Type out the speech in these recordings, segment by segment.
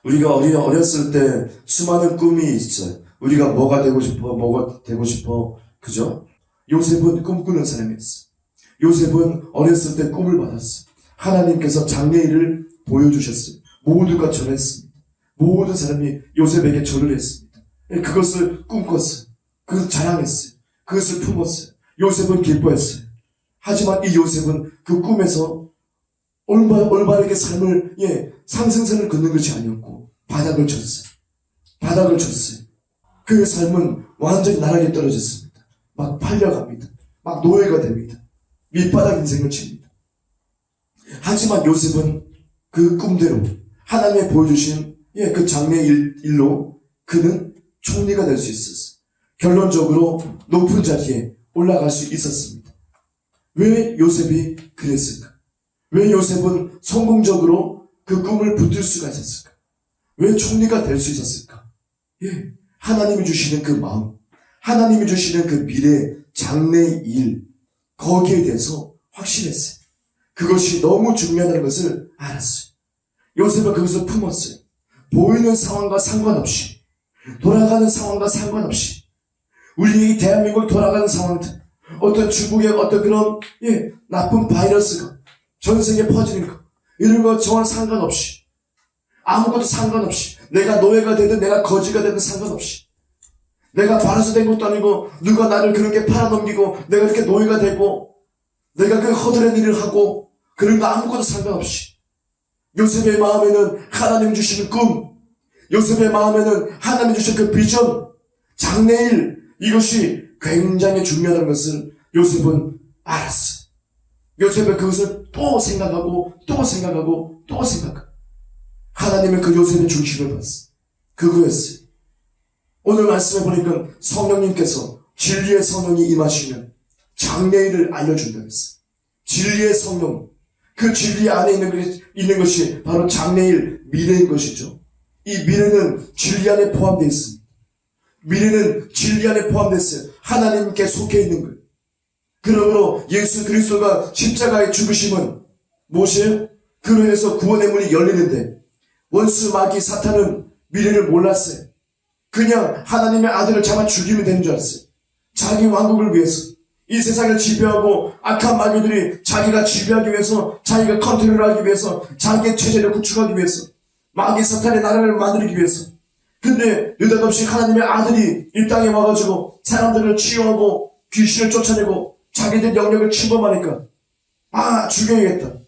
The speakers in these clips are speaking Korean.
우리가 어렸을 때 수많은 꿈이 있어요. 우리가 뭐가 되고 싶어, 그죠? 요셉은 꿈꾸는 사람이었어요. 요셉은 어렸을 때 꿈을 받았어요. 하나님께서 장래일을 보여주셨어요. 모두가 절했습니다. 모든 사람이 요셉에게 절을 했습니다. 그것을 꿈꿨어요. 그것을 자랑했어요. 그것을 품었어요. 요셉은 기뻐했어요. 하지만 이 요셉은 그 꿈에서 올바르게 삶을, 상승선을 긋는 것이 아니었고, 바닥을 쳤어요. 바닥을 쳤어요. 그의 삶은 완전히 나락에 떨어졌습니다. 막 팔려갑니다. 막 노예가 됩니다. 밑바닥 인생을 칩니다. 하지만 요셉은 그 꿈대로 하나님이 보여주신 그 장래의 일로 그는 총리가 될 수 있었어요. 결론적으로 높은 자리에 올라갈 수 있었습니다. 왜 요셉이 그랬을까? 왜 요셉은 성공적으로 그 꿈을 붙들 수가 있었을까? 왜 총리가 될 수 있었을까? 하나님이 주시는 그 마음, 하나님이 주시는 그 미래, 장래의 일, 거기에 대해서 확신했어요. 그것이 너무 중요하다는 것을 알았어요. 요셉은 그것을 품었어요. 보이는 상황과 상관없이, 돌아가는 상황과 상관없이, 우리 이 대한민국 돌아가는 상황들, 어떤 중국의 어떤 그런 나쁜 바이러스가 전 세계에 퍼지는 것, 이런 것 저와 상관없이, 아무것도 상관없이, 내가 노예가 되든 내가 거지가 되든 상관없이, 내가 바라서 된 것도 아니고 누가 나를 그렇게 팔아넘기고 내가 이렇게 노예가 되고 내가 그 허드렛 일을 하고 그런 거 아무것도 상관없이, 요셉의 마음에는 하나님 주시는 꿈, 요셉의 마음에는 하나님 주신 그 비전, 장래일, 이것이 굉장히 중요한 것을 요셉은 알았어. 요셉은 그것을 또 생각하고 또 생각하고 또 생각하고, 하나님은 그 요셉의 중심을 봤어. 그거였어요. 오늘 말씀해 보니까 성령님께서 진리의 성령이 임하시면 장래일을 알려준다고 했어요. 진리의 성령, 그 진리 안에 있는 것이 바로 장래일, 미래인 것이죠. 이 미래는 진리 안에 포함되어 있습니다. 미래는 진리 안에 포함됐어요. 하나님께 속해 있는 거예요. 그러므로 예수 그리스도가 십자가의 죽으심은 무엇이에요? 그로 인해서 구원의 문이 열리는데, 원수 마귀 사탄은 미래를 몰랐어요. 그냥 하나님의 아들을 잡아 죽이면 되는 줄 알았어요. 자기 왕국을 위해서, 이 세상을 지배하고 악한 마귀들이 자기가 지배하기 위해서, 자기가 컨트롤하기 위해서, 자기의 체제를 구축하기 위해서, 마귀 사탄의 나라를 만들기 위해서. 근데 느닷없이 하나님의 아들이 이 땅에 와가지고 사람들을 치유하고 귀신을 쫓아내고 자기들 영역을 침범하니까, 죽여야겠다.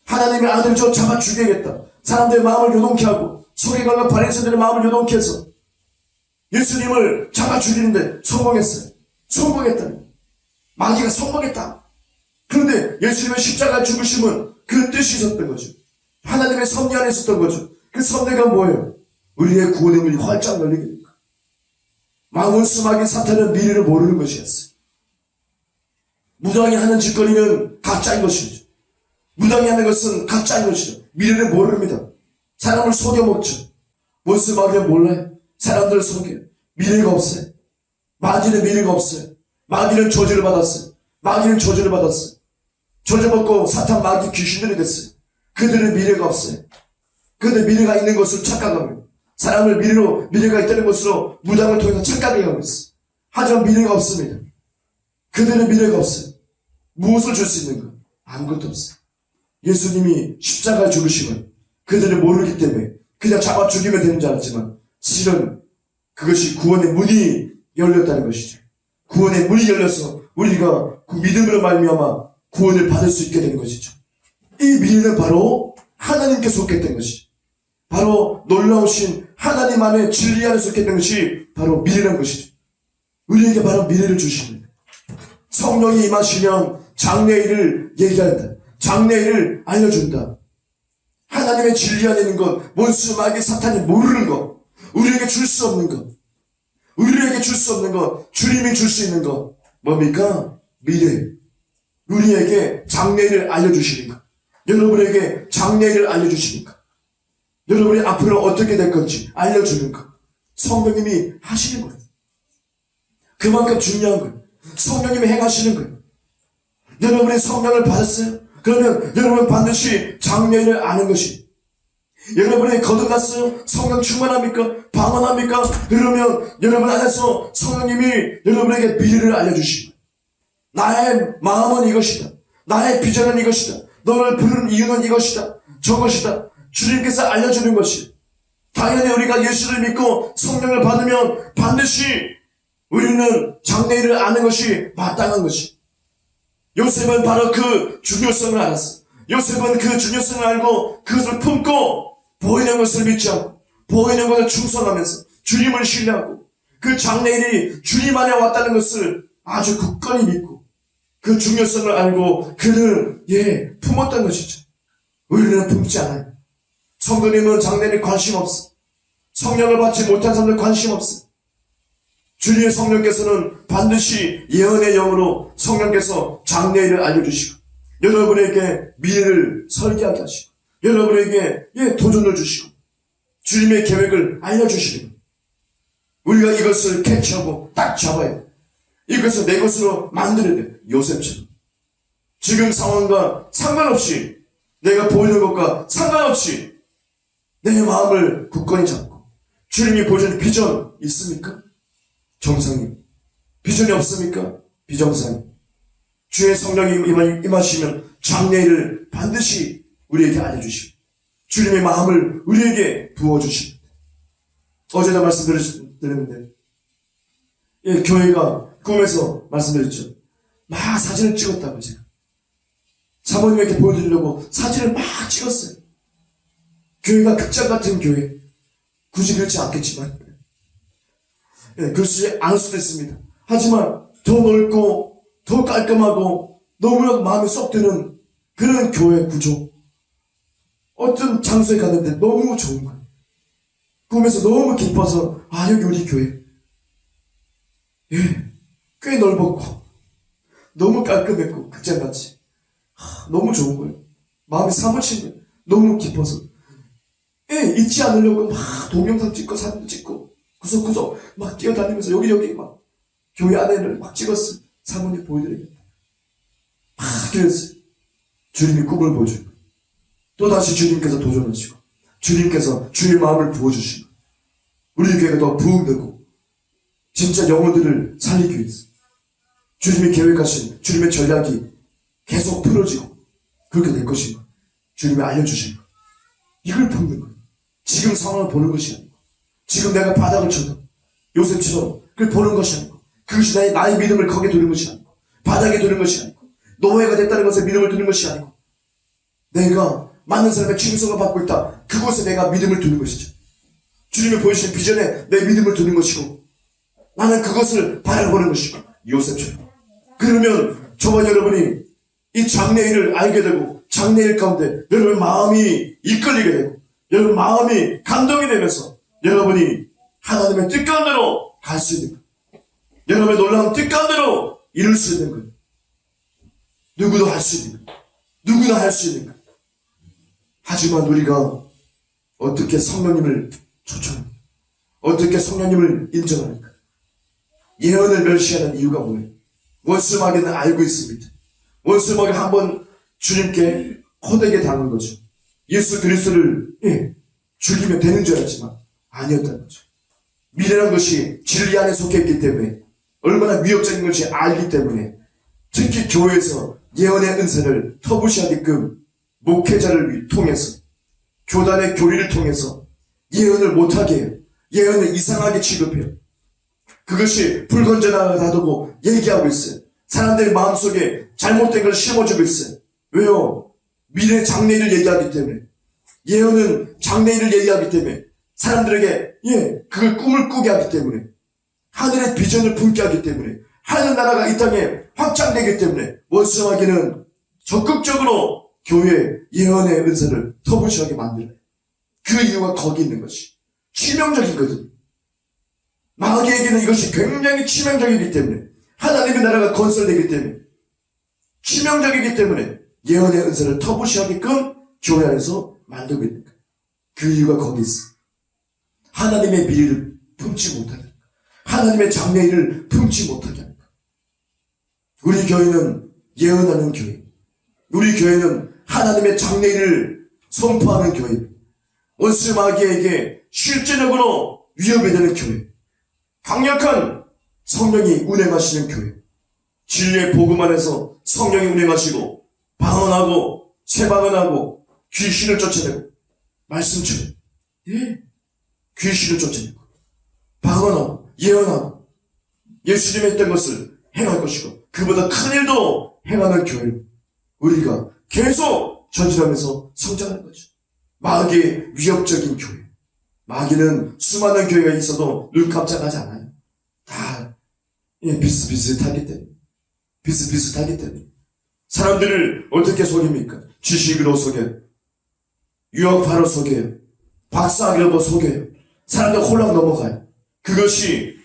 하나님의 아들을 잡아 죽여야겠다. 사람들의 마음을 요동케 하고 서기관과 바리새인들의 마음을 요동케 해서 예수님을 잡아 죽이는데 성공했어요. 성공했다. 마귀가 성공했다. 그런데 예수님의 십자가 죽으심은 그 뜻이 있었던 거죠. 하나님의 섭리 안에 있었던 거죠. 그 섭리가 뭐예요? 우리의 구원의 문이 활짝 열리게 됩니다. 원수 마귀 사탄은 미래를 모르는 것이었어요. 무당이 하는 짓거리는 가짜인 것이죠. 무당이 하는 것은 가짜인 것이죠. 미래를 모릅니다. 사람을 속여먹죠. 원수 마귀는 몰라요. 사람들을 속여요. 미래가 없어요. 마귀는 미래가 없어요. 마귀는 저주를 받았어요. 마귀는 저주를 받았어요. 저주받고 사탄 마귀 귀신들이 됐어요. 그들은 미래가 없어요. 그들 미래가 있는 것을 착각합니다. 사람을 미래가 있다는 것으로 무당을 통해서 착각해 가고 있어요. 하지만 미래가 없습니다. 그들은 미래가 없어요. 무엇을 줄 수 있는가? 아무것도 없어요. 예수님이 십자가에 죽으시면 그들은 모르기 때문에 그냥 잡아 죽이면 되는 줄 알았지만, 실은 그것이 구원의 문이 열렸다는 것이죠. 구원의 문이 열려서 우리가 그 믿음으로 말미암아 구원을 받을 수 있게 된 것이죠. 이 미래는 바로 하나님께 속했던 것이죠. 바로 놀라우신 하나님 안에 진리 안에 속했던 것이 바로 미래라는 것이죠. 우리에게 바로 미래를 주시는, 성령이 임하시면 장래일을 얘기한다. 장래일을 알려준다. 하나님의 진리 안에 있는 것, 원수 마귀 사탄이 모르는 것, 우리에게 줄 수 없는 것, 우리에게 줄 수 없는 것, 주님이 줄 수 있는 것, 뭡니까? 미래. 우리에게 장래일을 알려주시는 것, 여러분에게 장래일을 알려주시는 것, 여러분이 앞으로 어떻게 될 건지 알려주는 것, 성령님이 하시는 거예요. 그만큼 중요한 거예요. 성령님이 행하시는 거예요. 여러분이 성령을 받았어요? 그러면 여러분 반드시 장래일을 아는 것이, 여러분이 거듭났어요? 성령 충만합니까? 방언합니까? 그러면 여러분 안에서 성령님이 여러분에게 미래를 알려주십니다. 나의 마음은 이것이다. 나의 비전은 이것이다. 너를 부르는 이유는 이것이다. 저것이다. 주님께서 알려주는 것이. 당연히 우리가 예수를 믿고 성령을 받으면 반드시 우리는 장래일을 아는 것이 마땅한 것이. 요셉은 바로 그 중요성을 알았어. 요셉은 그 중요성을 알고 그것을 품고 보이는 것을 믿지 않고 보이는 것을 충성하면서 주님을 신뢰하고 그 장래일이 주님 안에 왔다는 것을 아주 굳건히 믿고 그 중요성을 알고 그는 품었던 것이죠. 우리는 품지 않아요. 성도님은 장래일에 관심 없어. 성령을 받지 못한 사람들 관심 없어. 주님의 성령께서는 반드시 예언의 영으로 성령께서 장래일을 알려주시고 여러분에게 미래를 설계하게 하시고 여러분에게 도전을 주시고 주님의 계획을 알려주시는 거예요. 우리가 이것을 캐치하고 딱 잡아야 돼요. 이것을 내 것으로 만들어야 돼요. 요셉처럼. 지금 상황과 상관없이 내가 보이는 것과 상관없이 내 마음을 굳건히 잡고 주님이 보여주는 비전 있습니까? 정상님. 비전이 없습니까? 비정상님. 주의 성령이 임하시면 장래일을 반드시 우리에게 알려주시고 주님의 마음을 우리에게 부어주십니다. 어제도 말씀드렸는데 교회가 꿈에서 말씀드렸죠. 막 사진을 찍었다고 제가. 사모님에게 보여드리려고 사진을 막 찍었어요. 교회가 극장 같은 교회. 굳이 그렇지 않겠지만 그렇지 않을 수도 있습니다. 하지만 더 넓고 더 깔끔하고 너무나 마음에 쏙 드는 그런 교회 구조. 어떤 장소에 갔는데 너무 좋은 거예요. 꿈에서 너무 기뻐서 여기 우리 교회. 꽤 넓었고 너무 깔끔했고 극장같이 너무 좋은 거예요. 마음이 사무친 거예요. 너무 기뻐서 잊지 않으려고 막 동영상 찍고 사진도 찍고 구석구석 막 뛰어다니면서 여기저기 막 교회 안에를 막 찍었어요. 사모님 보여드리겠다. 막 그랬어요. 주님이 꿈을 보여주고 또다시 주님께서 도전하시고 주님께서 주의 마음을 부어주시고 우리 교회가 더 부흥되고 진짜 영혼들을 살리기 위해서 주님이 계획하신 주님의 전략이 계속 풀어지고 그렇게 될 것인 거 주님이 알려주신 거 이걸 품는 거예요. 지금 상황을 보는 것이 아니고 지금 내가 바닥을 쳐도 요셉처럼 그걸 보는 것이 아니고 그것이 나의 믿음을 거기에 두는 것이 아니고 바닥에 두는 것이 아니고 노예가 됐다는 것에 믿음을 두는 것이 아니고 내가 많은 사람의 충성을 받고 있다. 그곳에 내가 믿음을 두는 것이죠. 주님이 보여주신 비전에 내 믿음을 두는 것이고 나는 그것을 바라보는 것이고 요셉처럼. 그러면 저와 여러분이 이 장래일을 알게 되고 장래일 가운데 여러분 마음이 이끌리게 되고 여러분 마음이 감동이 되면서 여러분이 하나님의 뜻 가운데로 갈 수 있는 거예요. 여러분의 놀라운 뜻 가운데로 이룰 수 있는 거예요. 누구도 할 수 있는 거예요. 누구나 할 수 있는 거예요. 하지만 우리가 어떻게 성령님을 초청합니까? 어떻게 성령님을 인정합니까? 예언을 멸시하는 이유가 뭐예요? 원수마귀는 알고 있습니다. 원수마귀 한번 주님께 호되게 당한 거죠. 예수 그리스도를 죽이면 되는 줄 알았지만 아니었다는 거죠. 미래란 것이 진리 안에 속해 있기 때문에 얼마나 위협적인 것이 알기 때문에 특히 교회에서 예언의 은사를 터부시하게끔 목회자를 통해서 교단의 교리를 통해서 예언을 못하게 해요. 예언을 이상하게 취급해요. 그것이 불건전하다고 얘기하고 있어요. 사람들의 마음속에 잘못된 걸 심어주고 있어요. 왜요? 미래 장래일을 얘기하기 때문에 예언은 장래일을 얘기하기 때문에 사람들에게 그걸 꿈을 꾸게 하기 때문에 하늘의 비전을 품게 하기 때문에 하늘 나라가 이 땅에 확장되기 때문에 원수마귀는 적극적으로 교회 예언의 은사를 터부시하게 만들어요. 그 이유가 거기 있는 것이 치명적이거든요. 마귀에게는 이것이 굉장히 치명적이기 때문에 하나님의 나라가 건설되기 때문에 치명적이기 때문에 예언의 은사를 터부시하게끔 교회 안에서 만들고 있는 거예요. 그 이유가 거기 있어. 하나님의 미래를 품지 못하게 하니까. 하나님의 장래일을 품지 못하게 하니까. 우리 교회는 예언하는 교회. 우리 교회는 하나님의 장래일을 선포하는 교회입니다. 원수 마귀에게 실제적으로 위협이 되는 교회, 강력한 성령이 운행하시는 교회, 진리의 복음 안에서 성령이 운행하시고 방언하고 세방언하고 귀신을 쫓아내고 말씀처럼 귀신을 쫓아내고 방언하고 예언하고 예수님이 했던 것을 행할 것이고 그보다 큰 일도 행하는 교회를 우리가 계속 전진하면서 성장하는 거죠. 마귀의 위협적인 교회. 마귀는 수많은 교회가 있어도 눈 깜짝하지 않아요. 다 비슷비슷하기 때문에. 비슷비슷하기 때문에. 사람들을 어떻게 속입니까? 지식으로 속여요. 유학파로 속여요. 박사학위로 속여요. 사람들 홀랑 넘어가요. 그것이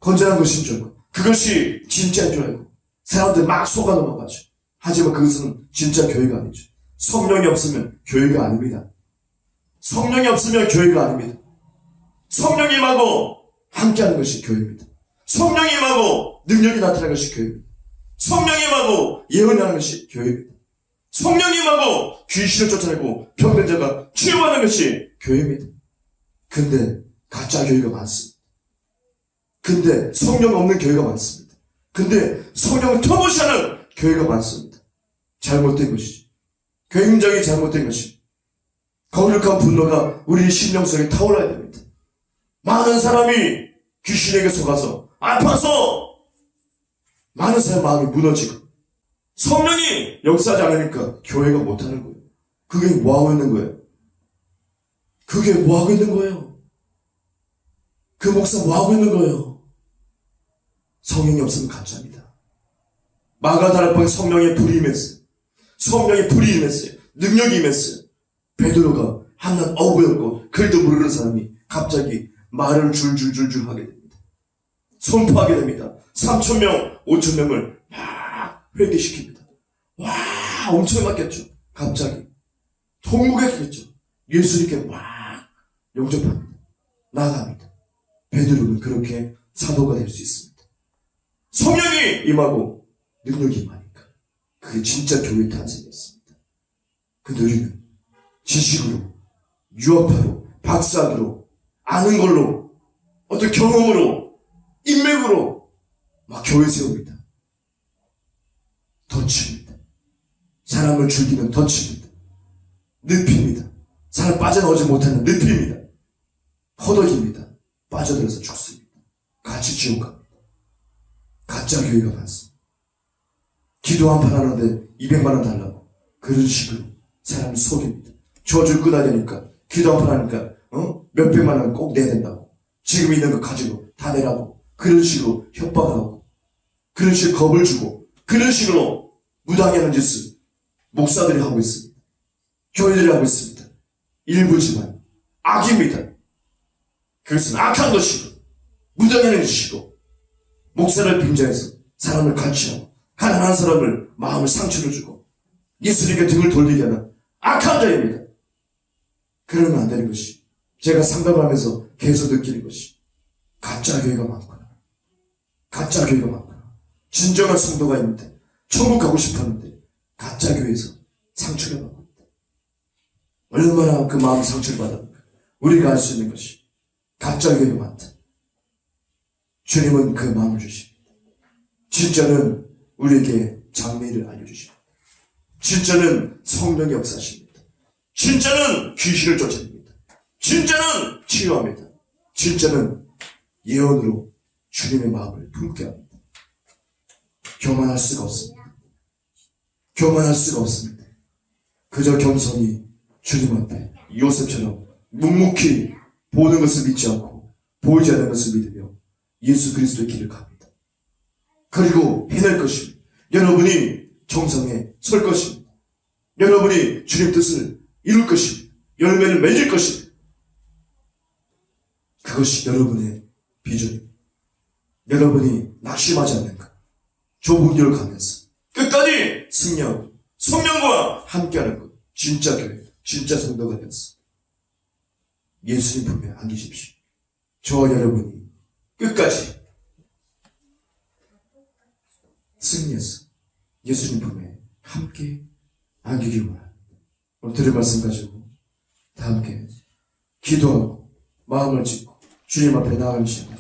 건전한 것인 줄 알고 그것이 진짜인 줄 알고 사람들 막 속아 넘어가죠. 하지만 그것은 진짜 교회가 아니죠. 성령이 없으면 교회가 아닙니다. 성령이 없으면 교회가 아닙니다. 성령이 임하고 함께하는 것이 교회입니다. 성령이 임하고 능력이 나타나는 것이 교회입니다. 성령이 임하고 예언하는 것이 교회입니다. 성령이 임하고 귀신을 쫓아내고 병든 자가 치유하는 것이 교회입니다. 근데 가짜 교회가 많습니다. 근데 성령 없는 교회가 많습니다. 근데 성령을 터부시하는 교회가 많습니다. 잘못된 것이죠. 굉장히 잘못된 것입니다. 거룩한 분노가 우리 심령 속에 타올라야 됩니다. 많은 사람이 귀신에게 속아서 아파서 많은 사람 마음이 무너지고 성령이 역사하지 않으니까 교회가 못하는 거예요. 그게 뭐하고 있는 거예요? 그게 뭐하고 있는 거예요? 그 목사 뭐하고 있는 거예요? 성령이 없으면 가짜입니다. 마가다락방에 성령의 불이 임했어요. 성령의 불이 임했어요. 능력이 임했어요. 베드로가 한낱 어부였고 글도 모르는 사람이 갑자기 말을 줄줄줄줄 하게 됩니다. 선포하게 됩니다. 3,000명, 5,000명을 막 회개시킵니다. 와, 엄청 맞겠죠. 갑자기 통곡했겠죠. 예수님께 막 영접합니다. 나아갑니다. 베드로는 그렇게 사도가 될 수 있습니다. 성령이 임하고 능력이 임하니까 그게 진짜 교회의 탄생이었습니다. 근데 우리는 지식으로, 유학파로, 박사학위로, 아는 걸로, 어떤 경험으로, 인맥으로 막 교회 세웁니다. 덫입니다. 사람을 죽이는 덫입니다. 늪입니다. 사람 빠져나오지 못하는 늪입니다. 허덕입니다. 빠져들어서 죽습니다. 같이 지옥 갑니다. 가짜 교회가 많습니다. 기도 한 판 하는데 200만 원 달라고 그런 식으로 사람을 속입니다. 저주 끊어야되니까 기도 한 판 하니까 몇백만 원 꼭 내야 된다고 지금 있는 거 가지고 다 내라고 그런 식으로 협박하고 그런 식으로 겁을 주고 그런 식으로 무당하는 짓을 목사들이 하고 있습니다. 교회들이 하고 있습니다. 일부지만 악입니다. 그것은 악한 것이고 무당하는 짓이고 목사를 빙자해서 사람을 가치하고 가난한 사람을 마음을 상처를 주고 예수님께 등을 돌리게 하는 악한 자입니다. 그러면 안 되는 것이 제가 상담하면서 계속 느끼는 것이 가짜 교회가 많구나. 가짜 교회가 많구나. 진정한 성도가 있는데 천국 가고 싶었는데 가짜 교회에서 상처를 받았다. 얼마나 그 마음 상처를 받았는가. 우리가 알 수 있는 것이 가짜 교회가 많다. 주님은 그 마음을 주십니다. 진짜는 우리에게 장미를 알려주십니다. 진짜는 성령이 역사하십니다. 진짜는 귀신을 쫓아냅니다. 진짜는 치유합니다. 진짜는 예언으로 주님의 마음을 품게 합니다. 교만할 수가 없습니다. 교만할 수가 없습니다. 그저 겸손히 주님 앞에 요셉처럼 묵묵히 보는 것을 믿지 않고 보이지 않는 것을 믿으며 예수 그리스도의 길을 갑니다. 그리고 해낼 것입니다. 여러분이 정상에 설 것입니다. 여러분이 주님 뜻을 이룰 것입니다. 열매를 맺을 것입니다. 그것이 여러분의 비전입니다. 여러분이 낙심하지 않는 것, 좁은 길을 가면서 끝까지 승리하고 성령과 함께하는 것, 진짜 교회, 진짜 성도가 되었어. 예수님 품에 안기십시오. 저와 여러분이 끝까지 승리해서 예수님 품에 함께 안기기 원합니다. 오늘 들은 말씀 가지고 다 함께 기도하고 마음을 짓고 주님 앞에 나아가는 시간